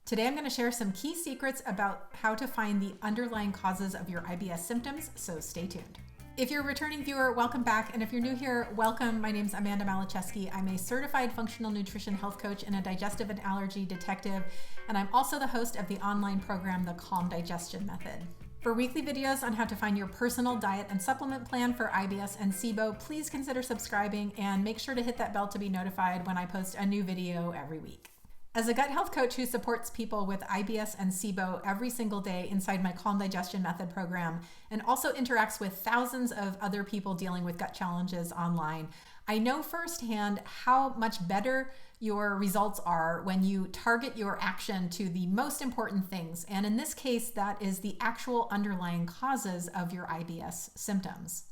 Today I'm going to share some key secrets about how to find the underlying causes of your IBS symptoms, so stay tuned. If you're a returning viewer, welcome back. And if you're new here, welcome. My name's Amanda Malachewski. I'm a certified functional nutrition health coach and a digestive and allergy detective. And I'm also the host of the online program, The Calm Digestion Method. For weekly videos on how to find your personal diet and supplement plan for IBS and SIBO, please consider subscribing and make sure to hit that bell to be notified when I post a new video every week. As a gut health coach who supports people with IBS and SIBO every single day inside my Calm Digestion Method program, and also interacts with thousands of other people dealing with gut challenges online, I know firsthand how much better your results are when you target your action to the most important things. And in this case, that is the actual underlying causes of your IBS symptoms.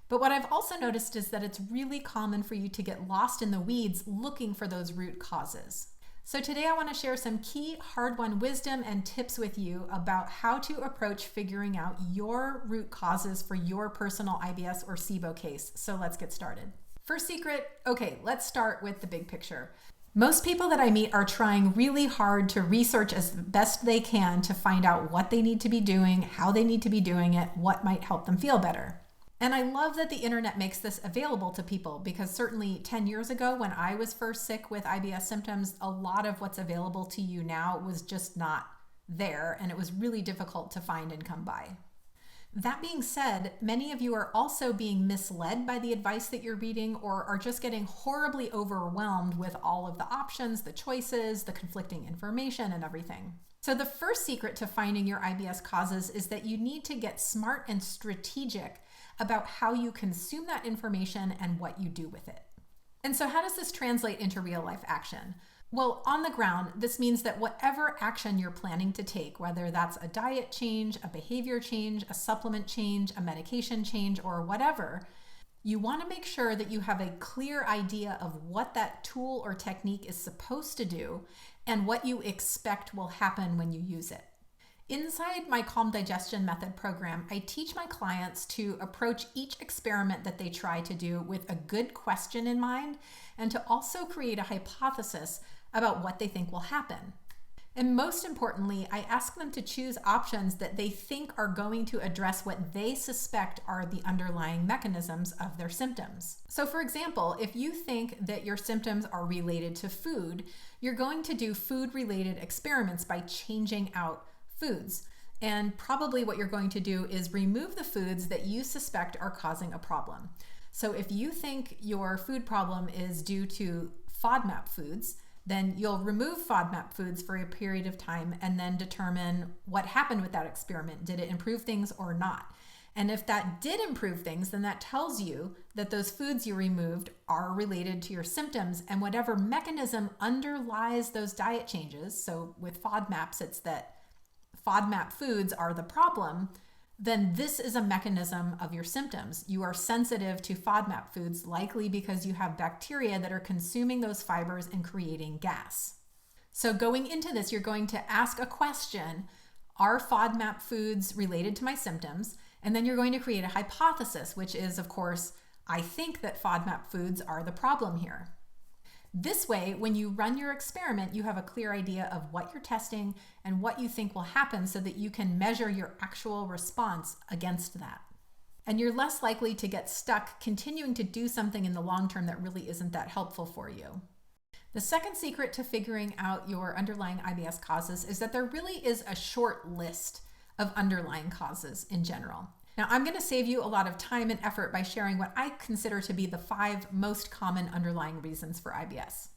But what I've also noticed is that it's really common for you to get lost in the weeds looking for those root causes. So today I want to share some key hard-won wisdom and tips with you about how to approach figuring out your root causes for your personal IBS or SIBO case. So let's get started. First secret, okay, let's start with the big picture. Most people that I meet are trying really hard to research as best they can to find out what they need to be doing, how they need to be doing it, what might help them feel better. And I love that the internet makes this available to people, because certainly 10 years ago when I was first sick with IBS symptoms, a lot of what's available to you now was just not there, and it was really difficult to find and come by. That being said, many of you are also being misled by the advice that you're reading, or are just getting horribly overwhelmed with all of the options, the choices, the conflicting information, and everything. So the first secret to finding your IBS causes is that you need to get smart and strategic about how you consume that information and what you do with it. And so how does this translate into real life action? Well, on the ground, this means that whatever action you're planning to take, whether that's a diet change, a behavior change, a supplement change, a medication change, or whatever, you want to make sure that you have a clear idea of what that tool or technique is supposed to do and what you expect will happen when you use it. Inside my Calm Digestion Method program, I teach my clients to approach each experiment that they try to do with a good question in mind, and to also create a hypothesis about what they think will happen. And most importantly, I ask them to choose options that they think are going to address what they suspect are the underlying mechanisms of their symptoms. So for example, if you think that your symptoms are related to food, you're going to do food-related experiments by changing out foods. And probably what you're going to do is remove the foods that you suspect are causing a problem. So if you think your food problem is due to FODMAP foods, then you'll remove FODMAP foods for a period of time and then determine what happened with that experiment. Did it improve things or not? And if that did improve things, then that tells you that those foods you removed are related to your symptoms, and whatever mechanism underlies those diet changes. So with FODMAPs, it's that FODMAP foods are the problem, then this is a mechanism of your symptoms. You are sensitive to FODMAP foods, likely because you have bacteria that are consuming those fibers and creating gas. So going into this, you're going to ask a question: are FODMAP foods related to my symptoms? And then you're going to create a hypothesis, which is, of course, I think that FODMAP foods are the problem here. This way, when you run your experiment, you have a clear idea of what you're testing and what you think will happen, so that you can measure your actual response against that. And you're less likely to get stuck continuing to do something in the long term that really isn't that helpful for you. The second secret to figuring out your underlying IBS causes is that there really is a short list of underlying causes in general. Now, I'm going to save you a lot of time and effort by sharing what I consider to be the 5 most common underlying reasons for IBS.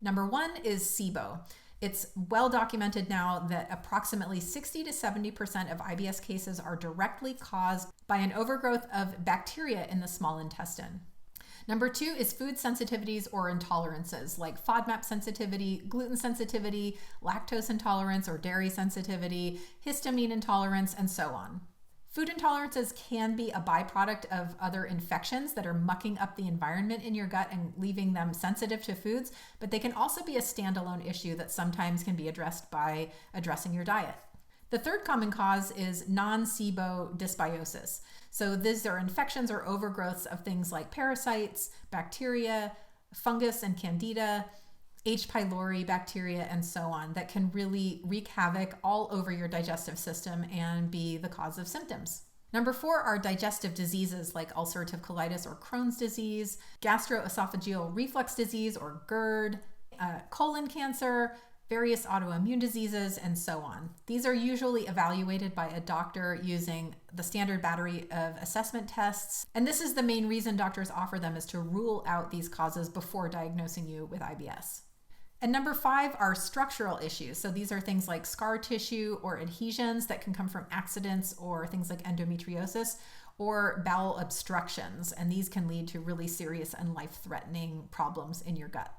Number 1 is SIBO. It's well documented now that approximately 60 to 70% of IBS cases are directly caused by an overgrowth of bacteria in the small intestine. Number 2 is food sensitivities or intolerances, like FODMAP sensitivity, gluten sensitivity, lactose intolerance or dairy sensitivity, histamine intolerance, and so on. Food intolerances can be a byproduct of other infections that are mucking up the environment in your gut and leaving them sensitive to foods, but they can also be a standalone issue that sometimes can be addressed by addressing your diet. The third common cause is non-SIBO dysbiosis. So these are infections or overgrowths of things like parasites, bacteria, fungus and candida, H. pylori bacteria, and so on that can really wreak havoc all over your digestive system and be the cause of symptoms. Number 4 are digestive diseases like ulcerative colitis or Crohn's disease, gastroesophageal reflux disease or GERD, colon cancer, various autoimmune diseases, and so on. These are usually evaluated by a doctor using the standard battery of assessment tests. And this is the main reason doctors offer them, is to rule out these causes before diagnosing you with IBS. And number 5 are structural issues. So these are things like scar tissue or adhesions that can come from accidents, or things like endometriosis or bowel obstructions. And these can lead to really serious and life-threatening problems in your gut.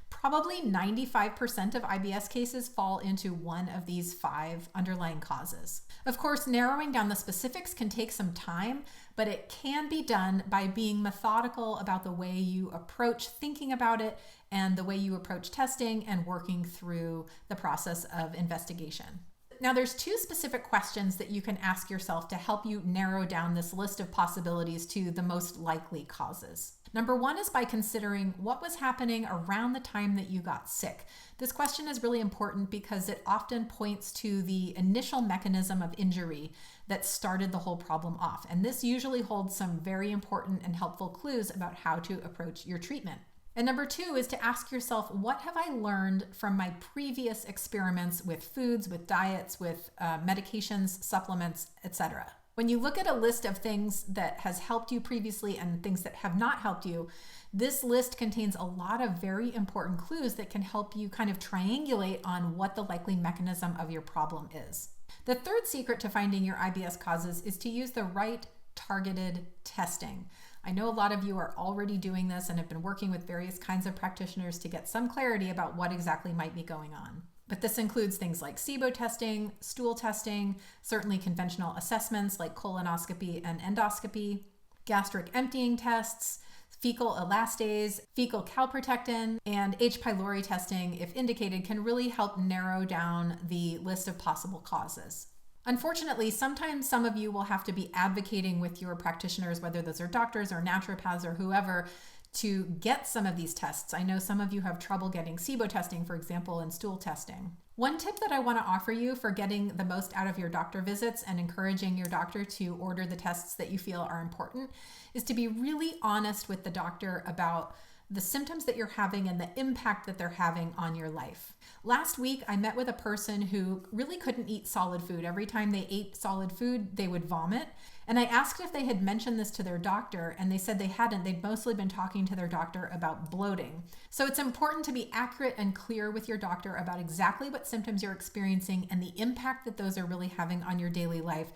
Probably 95% of IBS cases fall into one of these 5 underlying causes. Of course, narrowing down the specifics can take some time, but it can be done by being methodical about the way you approach thinking about it and the way you approach testing and working through the process of investigation. Now, there's 2 specific questions that you can ask yourself to help you narrow down this list of possibilities to the most likely causes. Number 1 is by considering what was happening around the time that you got sick. This question is really important because it often points to the initial mechanism of injury that started the whole problem off. And this usually holds some very important and helpful clues about how to approach your treatment. And number 2 is to ask yourself, what have I learned from my previous experiments with foods, with diets, with medications, supplements, etc.? When you look at a list of things that has helped you previously and things that have not helped you, this list contains a lot of very important clues that can help you kind of triangulate on what the likely mechanism of your problem is. The 3rd secret to finding your IBS causes is to use the right targeted testing. I know a lot of you are already doing this and have been working with various kinds of practitioners to get some clarity about what exactly might be going on. But this includes things like SIBO testing, stool testing, certainly conventional assessments like colonoscopy and endoscopy, gastric emptying tests, fecal elastase, fecal calprotectin, and H. pylori testing, if indicated, can really help narrow down the list of possible causes. Unfortunately, sometimes some of you will have to be advocating with your practitioners, whether those are doctors or naturopaths or whoever, to get some of these tests. I know some of you have trouble getting SIBO testing, for example, and stool testing. One tip that I want to offer you for getting the most out of your doctor visits and encouraging your doctor to order the tests that you feel are important is to be really honest with the doctor about the symptoms that you're having and the impact that they're having on your life. Last week, I met with a person who really couldn't eat solid food. Every time they ate solid food, they would vomit. And I asked if they had mentioned this to their doctor, and they said they hadn't. They'd mostly been talking to their doctor about bloating. So it's important to be accurate and clear with your doctor about exactly what symptoms you're experiencing and the impact that those are really having on your daily life,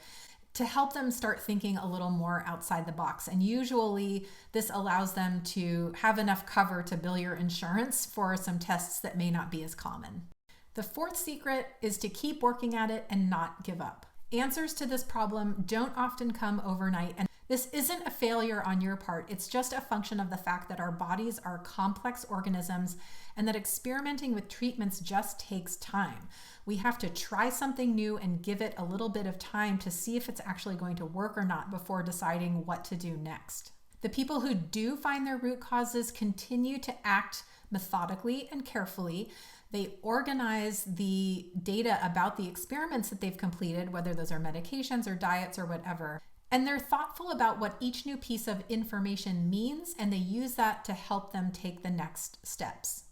to help them start thinking a little more outside the box. And usually this allows them to have enough cover to bill your insurance for some tests that may not be as common. The 4th secret is to keep working at it and not give up. Answers to this problem don't often come overnight, and this isn't a failure on your part. It's just a function of the fact that our bodies are complex organisms and that experimenting with treatments just takes time. We have to try something new and give it a little bit of time to see if it's actually going to work or not before deciding what to do next. The people who do find their root causes continue to act methodically and carefully. They organize the data about the experiments that they've completed, whether those are medications or diets or whatever. And they're thoughtful about what each new piece of information means, and they use that to help them take the next steps.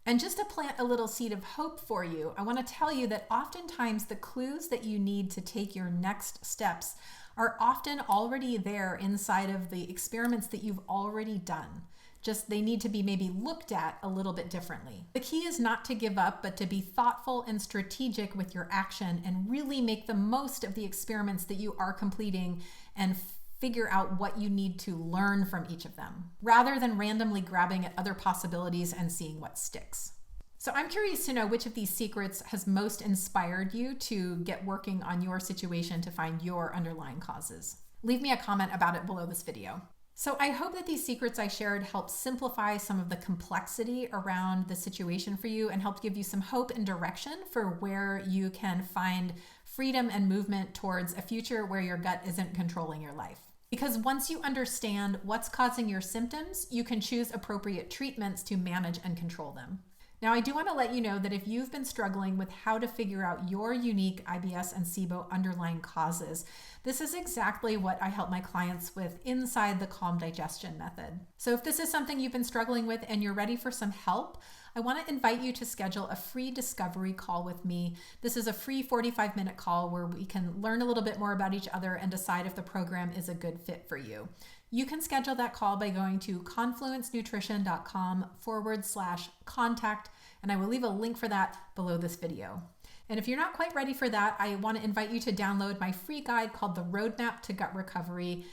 And just to plant a little seed of hope for you, I want to tell you that oftentimes the clues that you need to take your next steps are often already there inside of the experiments that you've already done. Just they need to be maybe looked at a little bit differently. The key is not to give up, but to be thoughtful and strategic with your action and really make the most of the experiments that you are completing and figure out what you need to learn from each of them, rather than randomly grabbing at other possibilities and seeing what sticks. So I'm curious to know which of these secrets has most inspired you to get working on your situation to find your underlying causes. Leave me a comment about it below this video. So I hope that these secrets I shared help simplify some of the complexity around the situation for you and help give you some hope and direction for where you can find freedom and movement towards a future where your gut isn't controlling your life. Because once you understand what's causing your symptoms, you can choose appropriate treatments to manage and control them. Now, I do want to let you know that if you've been struggling with how to figure out your unique IBS and SIBO underlying causes, this is exactly what I help my clients with inside the Calm Digestion method. So if this is something you've been struggling with and you're ready for some help, I want to invite you to schedule a free discovery call with me. This is a free 45-minute call where we can learn a little bit more about each other and decide if the program is a good fit for you. You can schedule that call by going to confluencenutrition.com/contact, and I will leave a link for that below this video. And if you're not quite ready for that, I want to invite you to download my free guide called The Roadmap to Gut Recovery.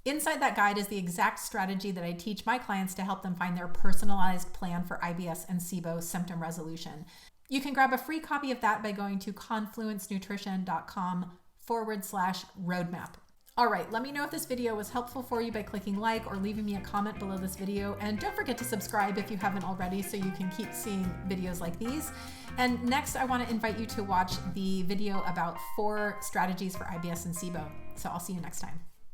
Inside that guide is the exact strategy that I teach my clients to help them find their personalized plan for IBS and SIBO symptom resolution. You can grab a free copy of that by going to confluencenutrition.com/roadmap. All right, let me know if this video was helpful for you by clicking like or leaving me a comment below this video. And don't forget to subscribe if you haven't already so you can keep seeing videos like these. And next, I want to invite you to watch the video about 4 strategies for IBS and SIBO. So I'll see you next time.